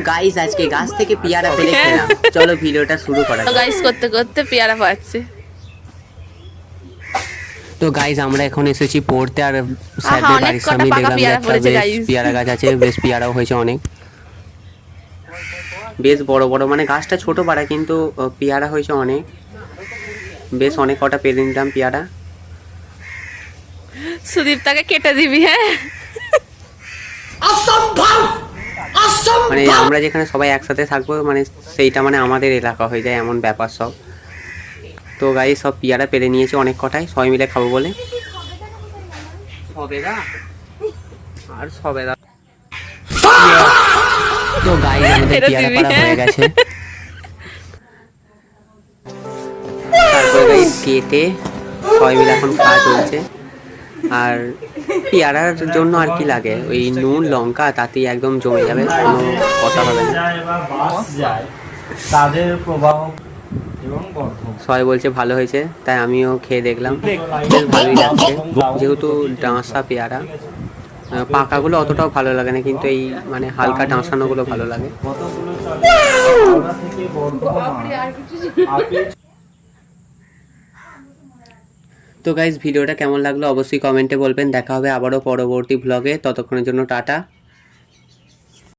Guys আজকে গাছ থেকে পেয়ারা পেরে খেলাম। চলো ভিডিওটা শুরু করা যাক। গাইস করতে করতে পেয়ারা পাচ্ছে। তো গাইস আমরা এখন এসেছি পড়তে, আর আহা, স্যারদের অনেক বাড়ির কটা সামনে পাকা দেখলাম যে পেয়ারা একটা পড়েছে বেশ guys। পেয়ারা গাছ আছে, বেশ পেয়ারাও হয়েছে অনেক, বেশ বড় বড়, মানে গাছটা ছোট পাড়া কিন্তু পেয়ারা হয়েছে অনেক, বেশ অনেক কটা পেরে নিলাম পেয়ারা। সুদীপ্তাকে কেটে দিবি, হ্যাঁ? মানে আমরা যেখানে সবাই একসাথে থাকবো, মানে সেইটা মানে আমাদের এলাকা হয়ে যায়, এমন ব্যাপার সব। তো গাইস সব পেয়ারা পেরে নিয়েছে অনেক কটাই, সবাই মিলে খাবো বলে। সবেদা আর সবেদা। তো গাইস আমাদের এটা পেয়ারা দিবি, পাড়া হ্যাঁ? হয়ে গেছে। তারপরে গাইস কেটে সবাই মিলে এখন খাওয়া চলছে। আর পেয়ারার জন্য আর কি লাগে, ওই নুন লঙ্কা, তাতেই একদম জমে যাবে, কোনো কথা হবে না। তাদের প্রবাহ এবং বর্ধন। সবাই বলছে ভালো হয়েছে, তাই আমিও খেয়ে দেখলাম, বেশ ভালোই লাগছে। যেহেতু ডাঁসা পেয়ারা, পাকাগুলো অতটাও ভালো লাগে না, কিন্তু এই মানে হালকা ডাঁসানোগুলো ভালো লাগে। কতগুলো চলে হাওড়া থেকে বর্ধমান আপেল। তো গাইস ভিডিওটা কেমন লাগলো অবশ্যই কমেন্টে বলবেন। দেখা হবে আবারও পরবর্তী ভ্লগে, ততক্ষণের জন্য টাটা।